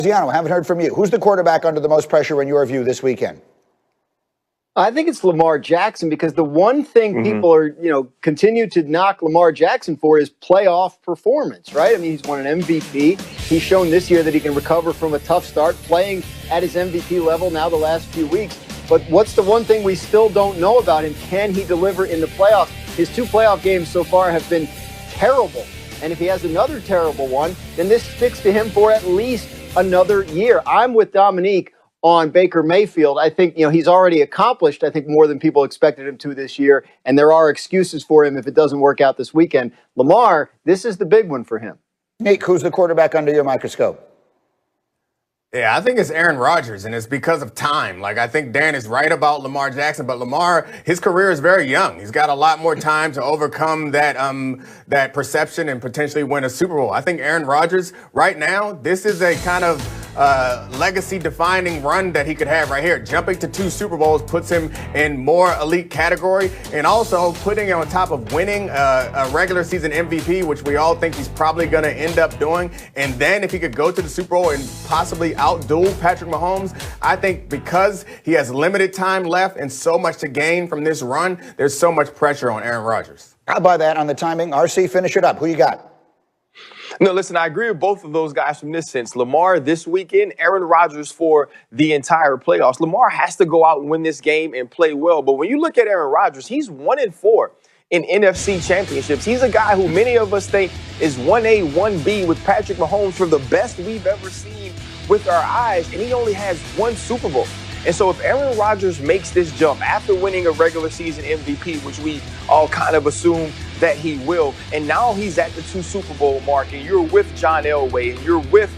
Ziano, haven't heard from you. Who's the quarterback under the most pressure in your view this weekend? I think it's Lamar Jackson, because the one thing people are, continue to knock Lamar Jackson for is playoff performance, right? I mean, he's won an MVP. He's shown this year that he can recover from a tough start, playing at his MVP level now the last few weeks. But what's the one thing we still don't know about him? Can he deliver in the playoffs? His 2 playoff games so far have been terrible. And if he has another terrible one, then this sticks to him for at least another year. I'm with Domonique on Baker Mayfield. I think, he's already accomplished, I think, more than people expected him to this year. And there are excuses for him if it doesn't work out this weekend. Lamar, this is the big one for him. Nick, who's the quarterback under your microscope? Yeah, I think it's Aaron Rodgers, and it's because of time. Like, I think Dan is right about Lamar Jackson, but Lamar, his career is very young. He's got a lot more time to overcome that perception and potentially win a Super Bowl. I think Aaron Rodgers, right now, this is a kind of legacy-defining run that he could have right here. Jumping to 2 Super Bowls puts him in more elite category, and also putting him on top of winning a regular season MVP, which we all think he's probably going to end up doing. And then if he could go to the Super Bowl and possibly outduel Patrick Mahomes, I think because he has limited time left and so much to gain from this run, there's so much pressure on Aaron Rodgers. I'll buy that on the timing. RC, finish it up. Who you got? No, listen, I agree with both of those guys from this sense. Lamar this weekend, Aaron Rodgers for the entire playoffs. Lamar has to go out and win this game and play well. But when you look at Aaron Rodgers, he's 1-4 in NFC championships. He's a guy who many of us think is 1A, 1B with Patrick Mahomes for the best we've ever seen with our eyes. And he only has 1 Super Bowl. And so if Aaron Rodgers makes this jump after winning a regular season MVP, which we all kind of assume that he will, and now he's at the 2 Super Bowl mark, and you're with John Elway, and you're with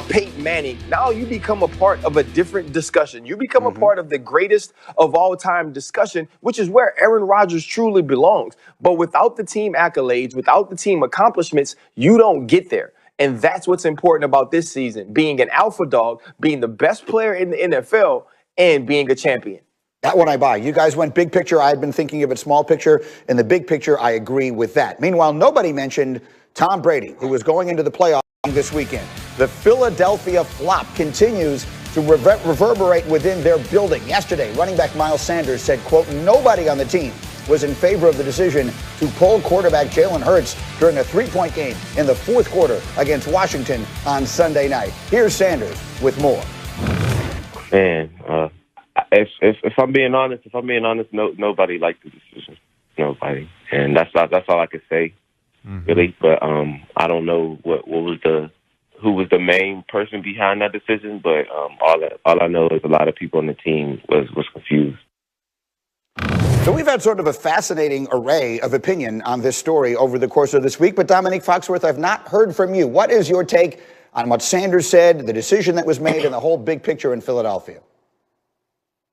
Peyton Manning, now you become a part of a different discussion. You become a part of the greatest of all time discussion, which is where Aaron Rodgers truly belongs. But without the team accolades, without the team accomplishments, you don't get there. And that's what's important about this season, being an alpha dog, being the best player in the NFL, and being a champion. That one I buy. You guys went big picture. I had been thinking of it small picture. In the big picture, I agree with that. Meanwhile, nobody mentioned Tom Brady, who was going into the playoffs this weekend. The Philadelphia flop continues to reverberate within their building. Yesterday, running back Miles Sanders said, quote, nobody on the team was in favor of the decision to pull quarterback Jalen Hurts during a 3-point game in the 4th quarter against Washington on Sunday night. Here's Sanders with more. Man, if I'm being honest, nobody liked the decision. Nobody, and that's all I could say, really. But I don't know who was the main person behind that decision. But all I know is a lot of people on the team was confused. So we've had sort of a fascinating array of opinion on this story over the course of this week. But Domonique Foxworth, I've not heard from you. What is your take on what Sanders said, the decision that was made, and the whole big picture in Philadelphia?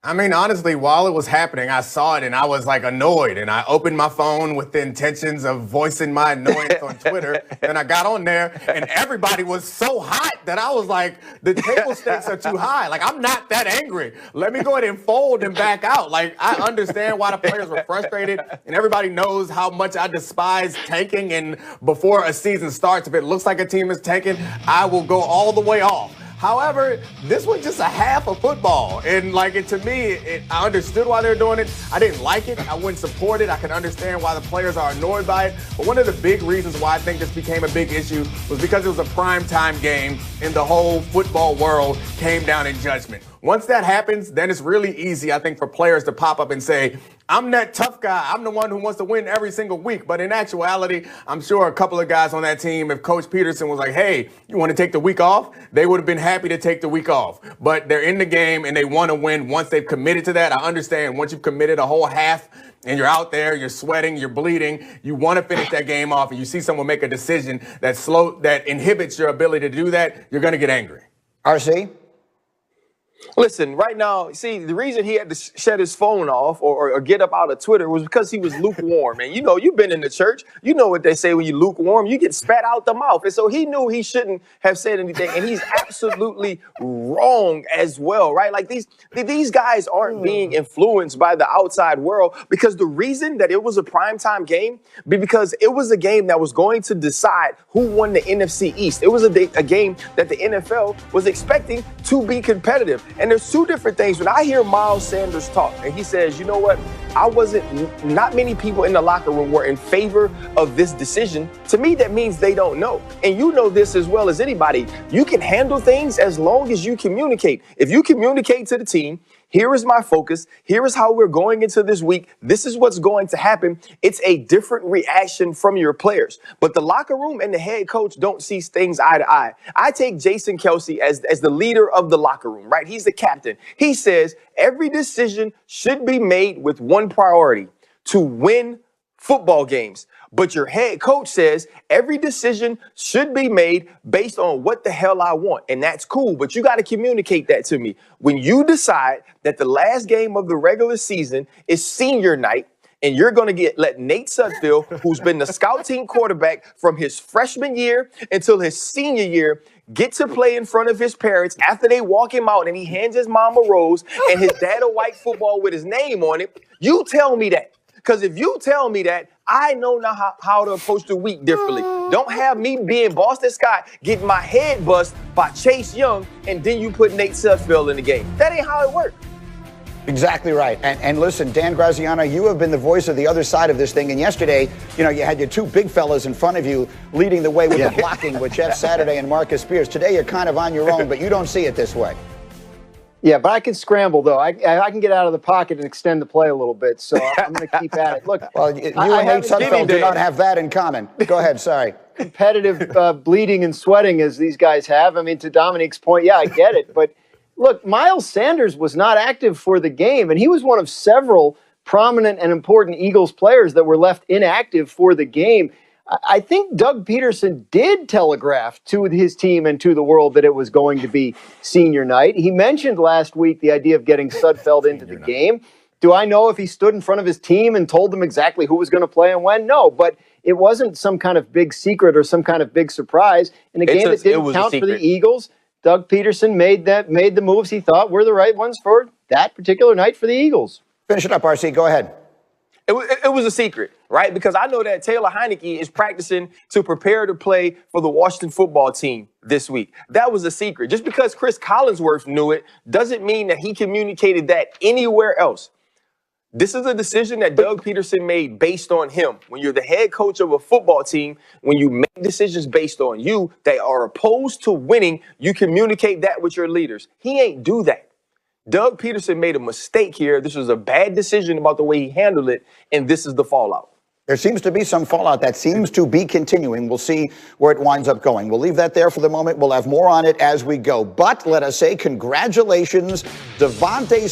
I mean, honestly, while it was happening, I saw it and I was like annoyed, and I opened my phone with the intentions of voicing my annoyance on Twitter. And I got on there and everybody was so hot that I was like, the table stakes are too high. Like, I'm not that angry. Let me go ahead and fold and back out. Like, I understand why the players were frustrated, and everybody knows how much I despise tanking. And before a season starts, if it looks like a team is tanking, I will go all the way off. However, this was just a half of football. And to me, I understood why they're doing it. I didn't like it. I wouldn't support it. I can understand why the players are annoyed by it. But one of the big reasons why I think this became a big issue was because it was a primetime game and the whole football world came down in judgment. Once that happens, then it's really easy, I think, for players to pop up and say, I'm that tough guy. I'm the one who wants to win every single week. But in actuality, I'm sure a couple of guys on that team, if Coach Peterson was like, hey, you want to take the week off? They would have been happy to take the week off. But they're in the game and they want to win once they've committed to that. I understand once you've committed a whole half and you're out there, you're sweating, you're bleeding, you want to finish that game off, and you see someone make a decision that inhibits your ability to do that, you're going to get angry. RC? Listen, right now, see, the reason he had to shut his phone off or get up out of Twitter was because he was lukewarm. And you know, you've been in the church. You know what they say when you lukewarm, you get spat out the mouth. And so he knew he shouldn't have said anything. And he's absolutely wrong as well, right? Like these guys aren't being influenced by the outside world, because the reason that it was a primetime game because it was a game that was going to decide who won the NFC East. It was a game that the NFL was expecting to be competitive. And there's two different things. When I hear Miles Sanders talk and he says, you know what, not many people in the locker room were in favor of this decision. To me, that means they don't know. And you know this as well as anybody. You can handle things as long as you communicate. If you communicate to the team, here is my focus. Here is how we're going into this week. This is what's going to happen. It's a different reaction from your players. But the locker room and the head coach don't see things eye to eye. I take Jason Kelce as the leader of the locker room, right? He's the captain. He says every decision should be made with one priority: to win football games. But your head coach says every decision should be made based on what the hell I want. And that's cool, but you got to communicate that to me. When you decide that the last game of the regular season is senior night, and you're going to let Nate Sudfeld, who's been the scout team quarterback from his freshman year until his senior year, get to play in front of his parents after they walk him out and he hands his mom a rose and his dad a white football with his name on it, you tell me that. Because if you tell me that, I know now how to approach the week differently. Don't have me being Boston Scott, getting my head bust by Chase Young, and then you put Nate Sudfeld in the game. That ain't how it works. Exactly right. And listen, Dan Graziano, you have been the voice of the other side of this thing. And yesterday, you had your two big fellas in front of you leading the way with the blocking with Jeff Saturday and Marcus Spears. Today, you're kind of on your own, but you don't see it this way. Yeah, but I can scramble, though. I can get out of the pocket and extend the play a little bit, so I'm going to keep at it. Look, well, you and Nate Sudfeld do not have that in common. Go ahead, sorry. Competitive bleeding and sweating as these guys have. I mean, to Domonique's point, yeah, I get it. But look, Miles Sanders was not active for the game, and he was one of several prominent and important Eagles players that were left inactive for the game. I think Doug Peterson did telegraph to his team and to the world that it was going to be senior night. He mentioned last week the idea of getting Sudfeld into the game. Do I know if he stood in front of his team and told them exactly who was going to play and when? No, but it wasn't some kind of big secret or some kind of big surprise. In a game that didn't count for the Eagles, Doug Peterson made the moves he thought were the right ones for that particular night for the Eagles. Finish it up, RC. Go ahead. It was a secret, right? Because I know that Taylor Heineke is practicing to prepare to play for the Washington football team this week. That was a secret. Just because Chris Collinsworth knew it doesn't mean that he communicated that anywhere else. This is a decision that Doug Peterson made based on him. When you're the head coach of a football team, when you make decisions based on you that are opposed to winning, you communicate that with your leaders. He ain't do that. Doug Peterson made a mistake here. This was a bad decision about the way he handled it, and this is the fallout. There seems to be some fallout that seems to be continuing. We'll see where it winds up going. We'll leave that there for the moment. We'll have more on it as we go. But let us say congratulations, Devontae